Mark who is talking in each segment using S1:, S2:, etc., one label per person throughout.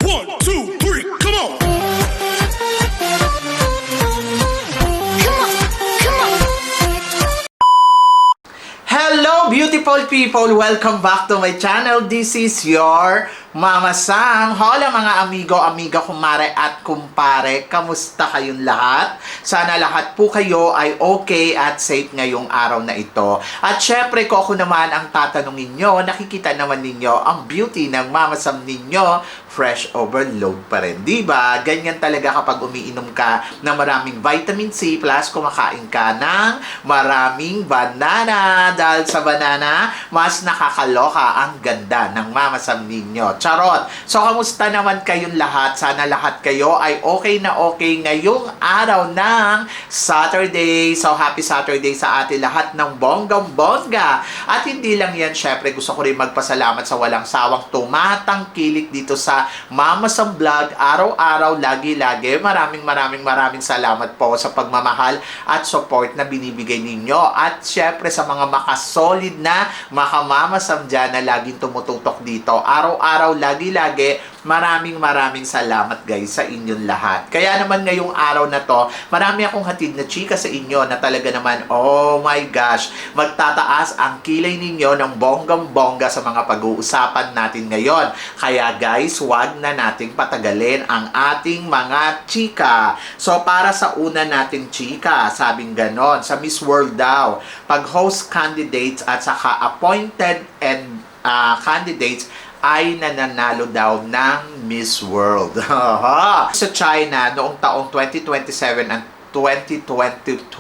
S1: 1, 2, 3, come on!
S2: Hello beautiful people! Welcome back to my channel. This is your Mama Sam. Hola mga amigo, amiga, kumare at kumpare. Kamusta kayong lahat? Sana lahat po kayo ay okay at safe ngayong araw na ito. At syempre ko ako naman ang tatanungin nyo, nakikita naman ninyo ang beauty ng Mama Sam ninyo, fresh overload pa rin. Diba? Ganyan talaga kapag umiinom ka ng maraming vitamin C plus kumakain ka ng maraming banana. Dahil sa banana, mas nakakaloka ang ganda ng Mama Sam ninyo. Charot! So, kamusta naman kayong lahat? Sana lahat kayo ay okay na okay ngayong araw ng Saturday. So, happy Saturday sa atin lahat ng bonggang-bongga. At hindi lang yan, syempre, gusto ko rin magpasalamat sa walang sawang tumatangkilik dito sa Mama Sam Vlog. Araw-araw, lagi-lagi. Maraming salamat po sa pagmamahal at support na binibigay ninyo. At syempre, sa mga makasolid na Mama Sam dyan na laging tumututok dito. Araw-araw, lagi-lagi, maraming salamat guys sa inyong lahat. Kaya naman ngayong araw na to, marami akong hatid na chika sa inyo na talaga naman, oh my gosh, magtataas ang kilay ninyo ng bonggang-bongga sa mga pag-uusapan natin ngayon. Kaya guys, wag na nating patagalin ang ating mga chika. So para sa una nating chika, sabing ganon, sa Miss World daw, pag host candidates at saka appointed and candidates ay nananalo daw ng Miss World. Sa China, noong taong 2027 at 2012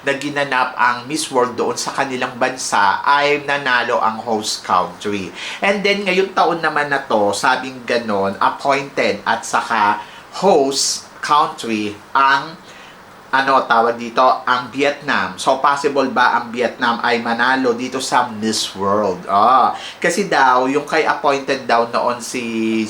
S2: na ginanap ang Miss World doon sa kanilang bansa ay nanalo ang host country. And then ngayong taon naman na to, sabing ganon, appointed at saka host country ang tawag dito, ang Vietnam. So, possible ba ang Vietnam ay manalo dito sa Miss World? Kasi daw, yung kay appointed daw noon si,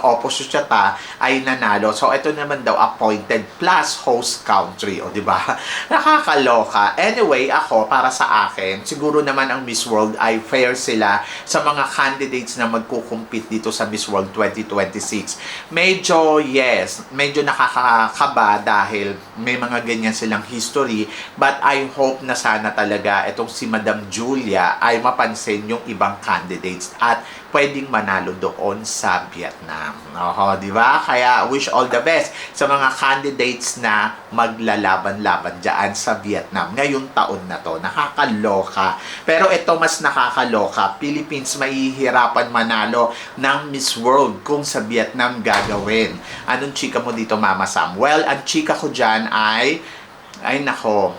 S2: Oppo Suchata ay nanalo. So, ito naman daw appointed plus host country. O, di ba? Nakakaloka. Anyway, ako, para sa akin, siguro naman ang Miss World ay fair sila sa mga candidates na magkukumpit dito sa Miss World 2026. Medyo nakakakaba dahil may mga ganyan silang history, but I hope na sana talaga itong si Madam Julia ay mapansin yung ibang candidates at pwedeng manalo doon sa Vietnam. Di ba? Kaya wish all the best sa mga candidates na maglalaban-laban dyan sa Vietnam ngayong taon na to. Nakakaloka. Pero ito mas nakakaloka. Philippines mahihirapan manalo ng Miss World kung sa Vietnam gagawin. Anong chika mo dito, Mama Sam? Well, ang chika ko dyan ay nako,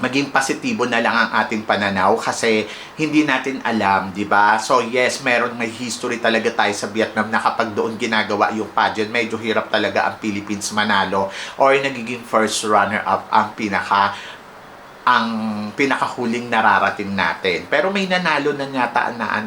S2: maging positibo na lang ang ating pananaw kasi hindi natin alam, di ba? So yes, may history talaga tayo sa Vietnam na kapag doon ginagawa yung pageant, medyo hirap talaga ang Philippines manalo or nagiging first runner-up ang pinakahuling nararating natin. Pero may nanalo na yata na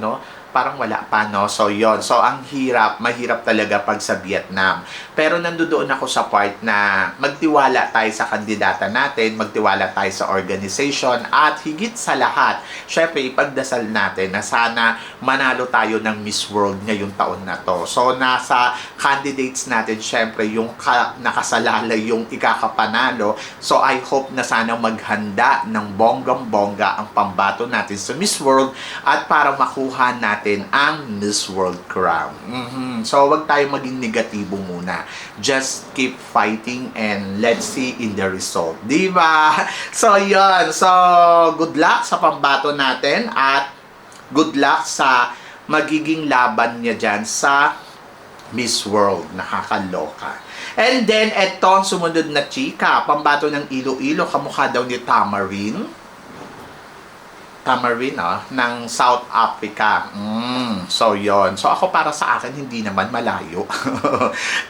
S2: parang wala pa, no? So, yon. So, mahirap talaga pag sa Vietnam. Pero nandoon ako sa part na magtiwala tayo sa kandidata natin, magtiwala tayo sa organization, at higit sa lahat, syempre, ipagdasal natin na sana manalo tayo ng Miss World ngayong taon na to. So, nasa candidates natin, syempre, yung nakasalalay yung ikakapanalo. So, I hope na sana maghanda ng bonggang-bongga ang pambato natin sa Miss World at para makuha natin ang Miss World crown. So, wag tayo maging negatibo muna. Just keep fighting and let's see in the result. Diba? So, yun. So, good luck sa pambato natin at good luck sa magiging laban niya dyan sa Miss World. Nakakaloka. And then, eto ang sumunod na chika. Pambato ng Iloilo. Kamukha daw ni Tamarine, ng South Africa. So, yon. So, ako para sa akin, hindi naman malayo.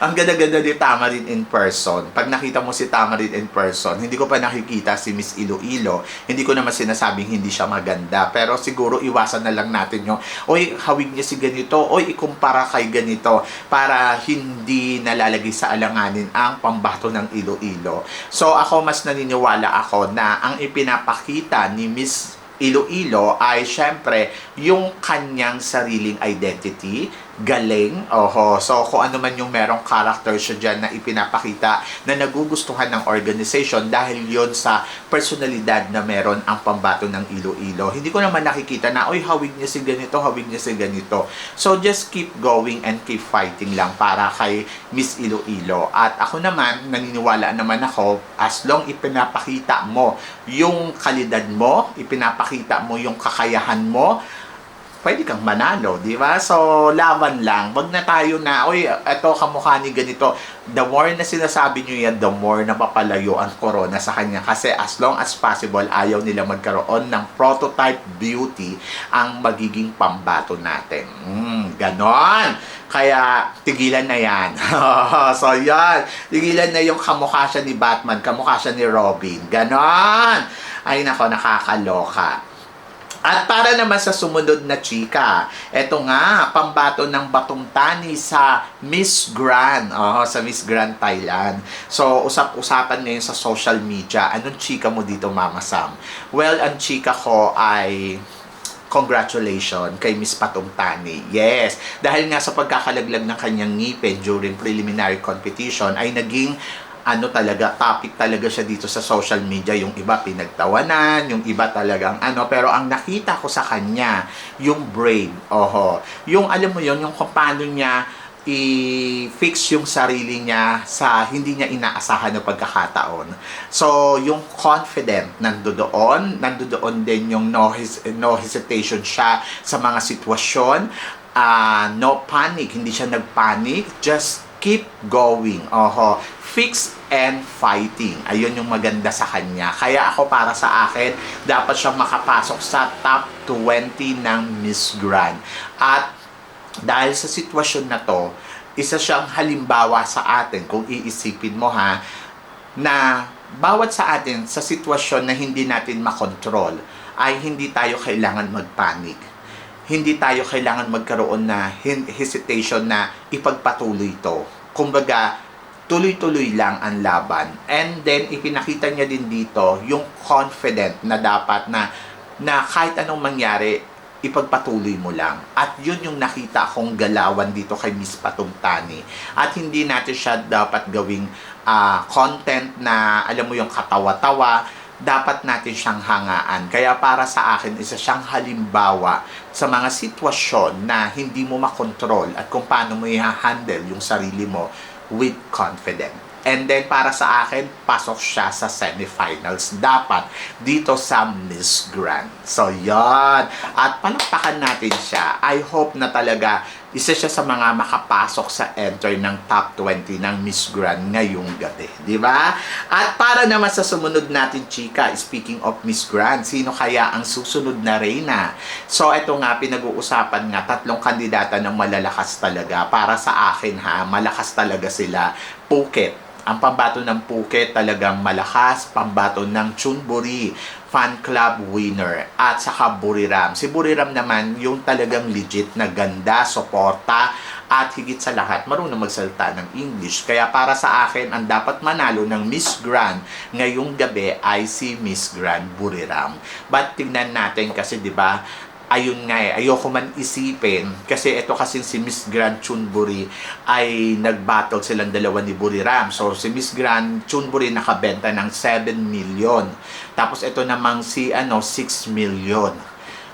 S2: Ang ganda-ganda ni Tamarine in person. Pag nakita mo si Tamarine in person, hindi ko pa nakikita si Miss Iloilo. Hindi ko naman sinasabing hindi siya maganda. Pero siguro, iwasan na lang natin yung, oy, hawig niya si ganito, oy, ikumpara kay ganito, para hindi nalalagay sa alanganin ang pambato ng Iloilo. So, ako mas naniniwala ako na ang ipinapakita ni Miss Iloilo ay syempre yung kanyang sariling identity, galing. Oho. So, kung ano man yung merong character siya dyan na ipinapakita na nagugustuhan ng organization dahil yon sa personalidad na meron ang pambato ng Iloilo. Hindi ko naman nakikita na, oy, hawig niya si ganito, hawig niya si ganito. So, just keep going and keep fighting lang para kay Miss Iloilo. At ako naman, naniniwala naman ako, as long ipinapakita mo yung kalidad mo, ipinapakita mo yung kakayahan mo, pwede kang manalo, di ba? So, laban lang. Wag na tayo na, oy, eto kamukha ni ganito. The more na sinasabi nyo yan, the more na papalayo ang corona sa kanya. Kasi as long as possible, ayaw nila magkaroon ng prototype beauty ang magiging pambato natin. Ganon. Kaya, tigilan na yan. So, yan. Tigilan na yung kamukha siya ni Batman, kamukha siya ni Robin. Ganon. Ay, nako, nakakaloka. At para naman sa sumunod na chika, eto nga, pambato ng Batong Tani sa Miss Grand, sa Miss Grand Thailand. So, usap-usapan ngayon sa social media. Anong chika mo dito, Mama Sam? Well, ang chika ko ay congratulations kay Miss Batong Tani. Yes, dahil nga sa pagkakalaglag ng kanyang ngipin during preliminary competition ay naging topic talaga siya dito sa social media. Yung iba pinagtawanan, yung iba talagang pero ang nakita ko sa kanya, yung brave. Yung alam mo yon, yung kung paano niya i-fix yung sarili niya sa hindi niya inaasahan na pagkakataon. So, yung confident nandoon din yung no hesitation siya sa mga sitwasyon, no panic, hindi siya nagpanic, just keep going. Fix and fighting. Ayun yung maganda sa kanya. Kaya ako, para sa akin, dapat siyang makapasok sa top 20 ng Miss Grand. At dahil sa sitwasyon na to, isa siyang halimbawa sa atin, kung iisipin mo na bawat sa atin sa sitwasyon na hindi natin makontrol, ay hindi tayo kailangan magpanik. Hindi tayo kailangan magkaroon na hesitation na ipagpatuloy ito. Kumbaga, tuloy-tuloy lang ang laban. And then, ipinakita niya din dito yung confident na dapat na kahit anong mangyari, ipagpatuloy mo lang. At yun yung nakita kong galawan dito kay Miss Batong Tani. At hindi natin siya dapat gawing content na, alam mo, yung katawa-tawa. Dapat natin siyang hangaan. Kaya para sa akin, isa siyang halimbawa sa mga sitwasyon na hindi mo makontrol at kung paano mo i-handle yung sarili mo with confidence. And then, para sa akin, pasok siya sa semifinals. Dapat dito sa Miss Grand. So, yan. At palakpakan natin siya. I hope na talaga isa siya sa mga makapasok sa enter ng top 20 ng Miss Grand ngayong gabi. Di ba? At para naman sa sumunod natin, chika, speaking of Miss Grand, sino kaya ang susunod na reyna? So, ito nga, pinag-uusapan nga, 3 kandidata ng malalakas talaga. Para sa akin, malakas talaga sila. Phuket. Ang pambato ng Phuket talagang malakas, pambato ng Chonburi, fan club winner, at saka Buriram. Si Buriram naman yung talagang legit na ganda, suporta, at higit sa lahat, marunong magsalita ng English. Kaya para sa akin, ang dapat manalo ng Miss Grand ngayong gabi ay si Miss Grand Buriram. But tignan natin kasi, di ba, ayun nga ayoko man isipin kasi ito kasi si Miss Grand Chonburi ay nag-battle silang dalawa ni Buriram. So si Miss Grand Chonburi nakabenta ng 7 million. Tapos ito namang si 6 million.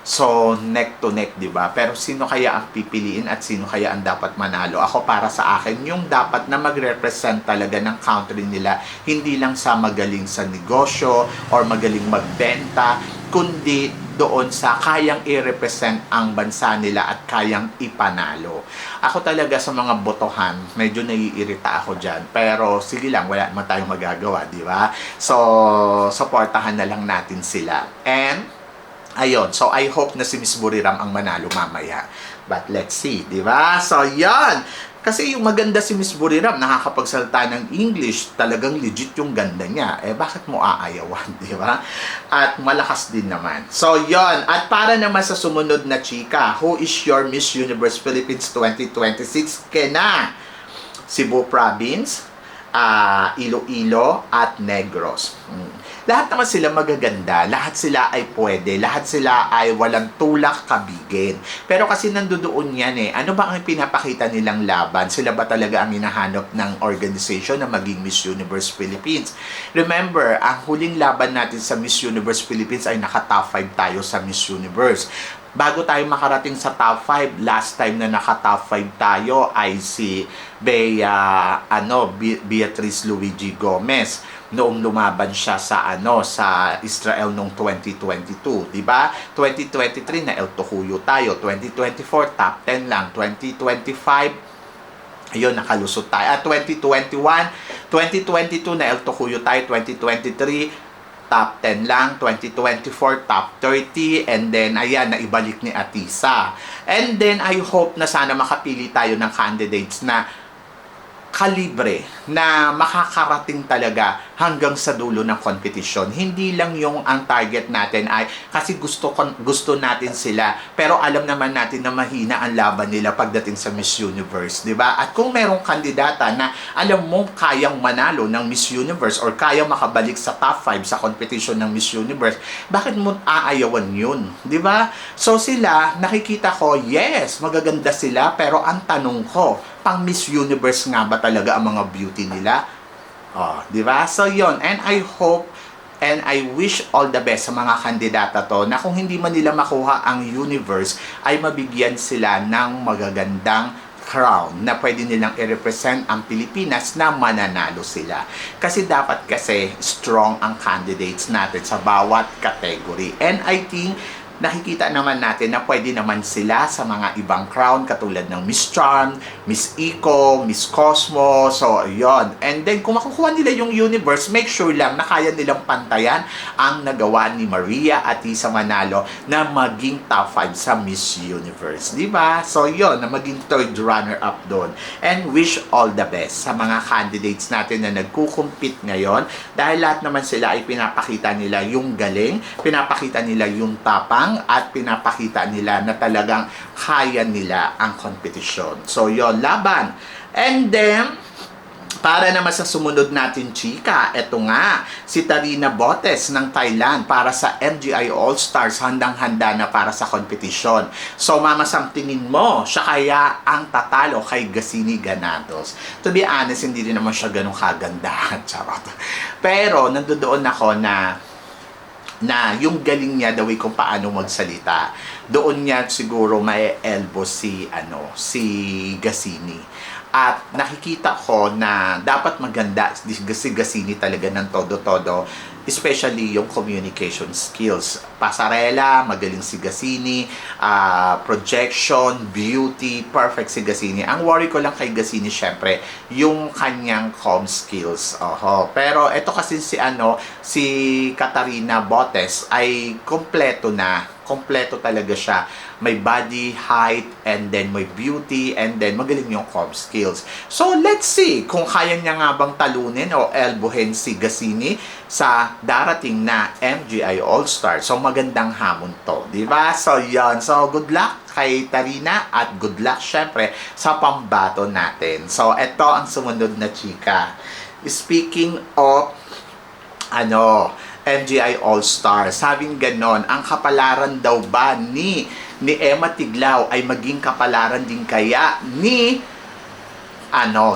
S2: So, neck to neck, di ba? Pero sino kaya ang pipiliin at sino kaya ang dapat manalo? Ako, para sa akin, yung dapat na mag-represent talaga ng country nila, hindi lang sa magaling sa negosyo or magaling magbenta, kundi doon sa kayang i-represent ang bansa nila at kayang ipanalo. Ako talaga sa mga botohan, medyo naiirita ako dyan. Pero sige lang, wala naman tayong magagawa, di ba? So, supportahan na lang natin sila. And ayun, so I hope na si Miss Buriram ang manalo mamaya. But let's see, di ba? So, yan. Kasi yung maganda si Miss Buriram, nakakapagsalita ng English, talagang legit yung ganda niya. Bakit mo aayawan, di ba? At malakas din naman. So, yon. At para naman sa sumunod na chika, who is your Miss Universe Philippines 2026? Kena Cebu Province, Iloilo, at Negros. lahat naman sila magaganda, lahat sila ay pwede, lahat sila ay walang tulak kabigin. Pero kasi nandoon yan ano ba ang pinapakita nilang laban? Sila ba talaga ang hinahanap ng organization na maging Miss Universe Philippines? Remember, ang huling laban natin sa Miss Universe Philippines ay naka-top 5 tayo sa Miss Universe. Bago tayo makarating sa top 5, last time na naka-top 5 tayo ay si Beatrice Luigi Gomez noong lumaban siya sa sa Israel noong 2022, di ba? 2023 na El Tocuyo tayo, 2024 top 10 lang, 2025 ayun, nakalusot tayo. 2022 na El Tocuyo tayo, 2023 top 10 lang, 2024 top 30, and then ayan, naibalik ni Atisa. And then I hope na sana makapili tayo ng candidates na kalibre, na makakarating talaga hanggang sa dulo ng competition. Hindi lang yung ang target natin ay kasi gusto natin sila, pero alam naman natin na mahina ang laban nila pagdating sa Miss Universe, di ba? At kung merong kandidata na alam mo kayang manalo ng Miss Universe or kayang makabalik sa top 5 sa competition ng Miss Universe, bakit mo aayawan yun? Di ba? So sila, nakikita ko, yes, magaganda sila, pero ang tanong ko, pang Miss Universe nga ba talaga ang mga beauty nila? Oh, di ba? So yon, and I hope and I wish all the best sa mga kandidata to na kung hindi man nila makuha ang universe ay mabigyan sila ng magagandang crown na pwede nilang i-represent ang Pilipinas na mananalo sila. Kasi dapat strong ang candidates natin sa bawat category. And I think nakikita naman natin na pwede naman sila sa mga ibang crown katulad ng Miss Charm, Miss Eco, Miss Cosmo, so yon. And then kung makukuha nila yung universe, make sure lang na kaya nilang pantayan ang nagawa ni Maria Atisa Manalo na maging top 5 sa Miss Universe, di ba? So yon, na maging third runner-up doon. And wish all the best sa mga candidates natin na nagkukumpit ngayon dahil lahat naman sila ay pinapakita nila yung galing, pinapakita nila yung tapang, at pinapakita nila na talagang kaya nila ang competition. So, yon, laban. And then, para naman sa sumunod natin, chika, eto nga, si Tarina Botes ng Thailand para sa MGI All-Stars, handang-handa na para sa competition. So, Mama Sam, tingin mo, siya kaya ang tatalo kay Gassini Ganados? To be honest, hindi din naman siya ganun kaganda. Charot. Pero, nandoon ako na yung galing niya, the way kung paano magsalita, doon niya siguro may elbow si Gassini. At nakikita ko na dapat maganda si Gassini talaga ng todo-todo, especially yung communication skills. Pasarela, magaling si Gassini, projection, beauty, perfect si Gassini. Ang worry ko lang kay Gassini, syempre, yung kanyang comm skills. Pero ito kasi si Katarina Botes ay kompleto talaga siya. May body, height, and then may beauty, and then magaling yung comm skills. So, let's see kung kaya niya nga bang talunin o elbowin si Gassini sa darating na MGI All-Star. So, magandang hamon to, di ba? So, yan. So, good luck kay Tarina at good luck, syempre, sa pambato natin. So, ito ang sumunod na chika. Speaking of, MGI All-Star. Sabing ganon, ang kapalaran daw ba ni Emma Tiglao ay maging kapalaran din kaya ni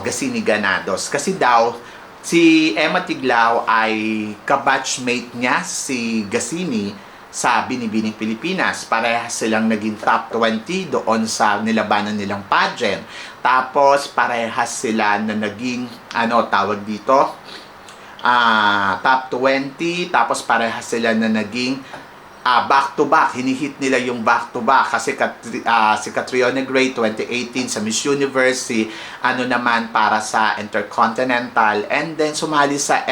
S2: Gassini Ganados. Kasi daw, si Emma Tiglao ay kabatchmate niya si Gassini sa Binibining Pilipinas. Parehas silang naging top 20 doon sa nilabanan nilang pageant. Tapos, parehas sila na naging, tawag dito, top 20, tapos parehas sila na naging back-to-back. Hinihit nila yung back-to-back kasi si Catriona Gray 2018 sa Miss Universe, naman para sa Intercontinental, and then sumali sa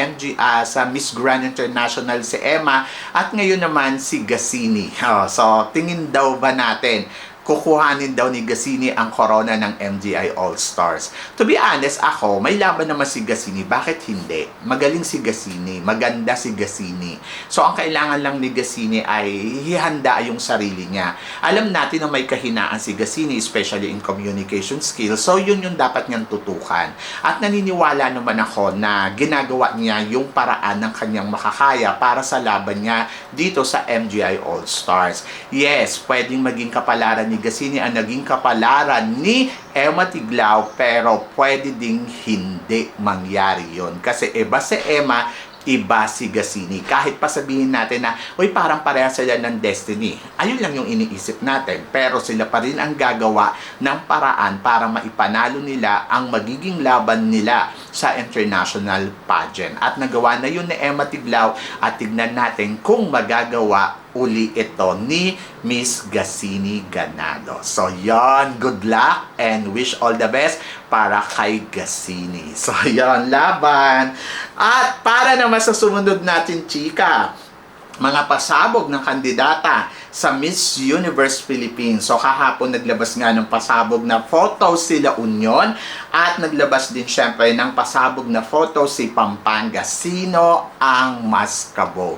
S2: sa Miss Grand International si Emma, at ngayon naman si Gassini. So, tingin daw ba natin kukuhanin daw ni Gassini ang corona ng MGI All-Stars. To be honest, ako, may laban naman si Gassini. Bakit hindi? Magaling si Gassini. Maganda si Gassini. So, ang kailangan lang ni Gassini ay hihanda yung sarili niya. Alam natin na may kahinaan si Gassini, especially in communication skills. So, yun yung dapat niyang tutukan. At naniniwala naman ako na ginagawa niya yung paraan ng kanyang makakaya para sa laban niya dito sa MGI All-Stars. Yes, pwedeng maging kapalaran ni Gassini ang naging kapalaran ni Emma Tiglao, pero pwede ding hindi mangyari yon kasi iba si Emma, iba si Gassini. Kahit pa sabihin natin na, uy, parang pareha sila ng destiny. Ayun lang yung iniisip natin. Pero sila pa rin ang gagawa ng paraan para maipanalo nila ang magiging laban nila sa international pageant. At nagawa na yun ni Emma Tiglao at tignan natin kung magagawa uli ito ni Miss Gassini Ganado. So, yon, good luck and wish all the best para kay Gassini. So, yon, laban. At para naman sa sumunod natin, chika, mga pasabog ng kandidata sa Miss Universe Philippines. So, kahapon naglabas nga ng pasabog na photo sila Union at naglabas din syempre ng pasabog na photo si Pampanga. Sino ang mas kabog?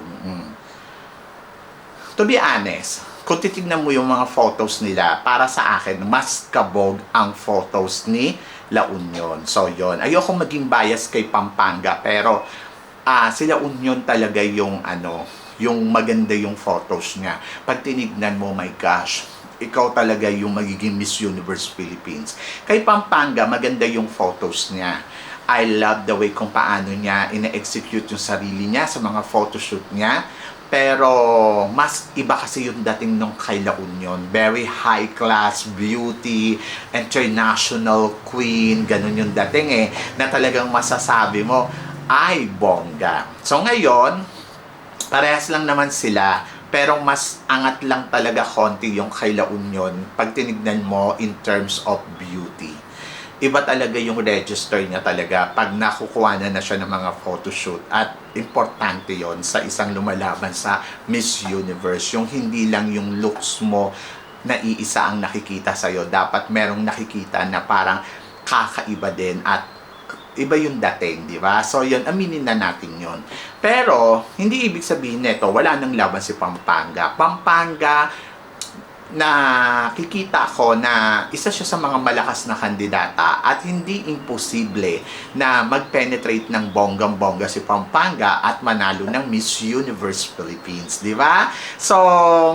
S2: To be honest, kung titignan mo yung mga photos nila, para sa akin, mas kabog ang photos ni La Union. So, yon. Ayoko maging bias kay Pampanga, pero sila Union talaga yung yung maganda yung photos niya. Pag tinignan mo, my gosh, ikaw talaga yung magiging Miss Universe Philippines. Kay Pampanga, maganda yung photos niya. I love the way kung paano niya ina-execute yung sarili niya sa mga photoshoot niya. Pero mas iba kasi yung dating nung kay La Union. Very high class, beauty, international queen, ganun yung dating na talagang masasabi mo, ay bongga. So ngayon, parehas lang naman sila, pero mas angat lang talaga konti yung kay La Union pag tinignan mo in terms of beauty. Iba talaga yung register niya talaga pag nakukuha na siya ng mga photoshoot. At importante yon sa isang lumalaban sa Miss Universe. Yung hindi lang yung looks mo na iisa ang nakikita sa'yo. Dapat merong nakikita na parang kakaiba din at iba yung dating, di ba? So, yun, aminin na natin yun. Pero, hindi ibig sabihin nito, wala nang laban si Pampanga. Pampanga, nakikita ko na isa siya sa mga malakas na kandidata at hindi imposible na mag-penetrate ng bonggang-bongga si Pampanga at manalo ng Miss Universe Philippines, di ba? So,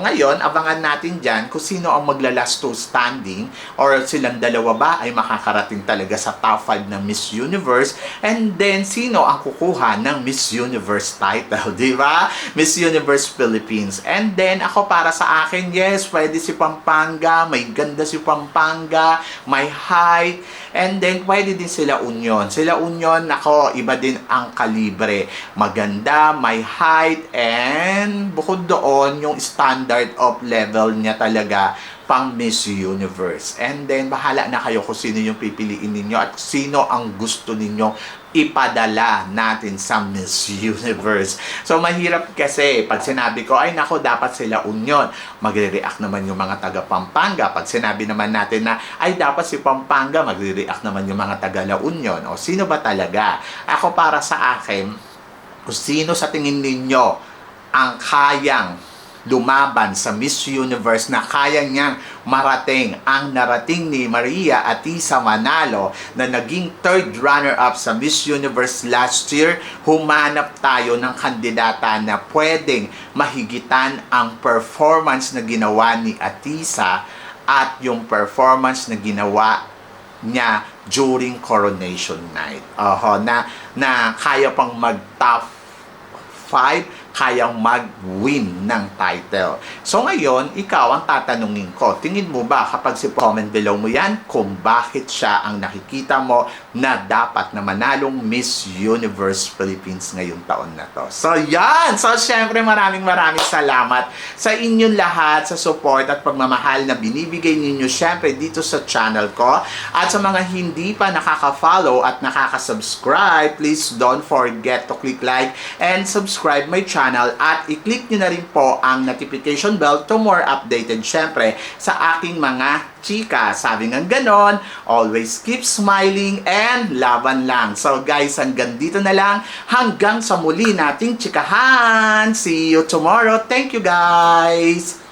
S2: ngayon, abangan natin dyan kung sino ang magla-last two standing or silang dalawa ba ay makakarating talaga sa top 5 ng Miss Universe and then sino ang kukuha ng Miss Universe title, di ba? Miss Universe Philippines. And then, ako para sa akin, yes, pwede si Pampanga, may ganda si Pampanga, may height, and then pwede din sila Union. Sila Union, nako, iba din ang kalibre. Maganda, may height, and bukod doon, yung standard of level niya talaga pang Miss Universe. And then, bahala na kayo kung sino yung pipiliin ninyo at sino ang gusto ninyo ipadala natin sa Miss Universe. So, mahirap kasi pag sinabi ko, ay nako, dapat sila Union. Magre-react naman yung mga taga Pampanga. Pag sinabi naman natin na, ay dapat si Pampanga, magre-react naman yung mga taga La Union. O, sino ba talaga? Ako para sa akin, kung sino sa tingin ninyo ang kayang lumaban sa Miss Universe na kaya niyang marating ang narating ni Maria Atisa Manalo na naging third runner-up sa Miss Universe last year, humanap tayo ng kandidata na pwedeng mahigitan ang performance na ginawa ni Atisa at yung performance na ginawa niya during coronation night. Na kaya pang mag-top 5, kayang mag-win ng title. So ngayon, ikaw ang tatanungin ko, tingin mo ba kapag comment below mo yan kung bakit siya ang nakikita mo na dapat na manalong Miss Universe Philippines ngayong taon na to. So yan! So syempre maraming salamat sa inyong lahat sa support at pagmamahal na binibigay ninyo syempre dito sa channel ko. At sa mga hindi pa nakaka-follow at nakaka-subscribe, please don't forget to click like and subscribe my channel channel at i-click nyo na rin po ang notification bell to more updated syempre sa aking mga chika. Sabi nga ganon, always keep smiling and laban lang. So guys, hanggang dito na lang. Hanggang sa muli nating chikahan. See you tomorrow. Thank you guys.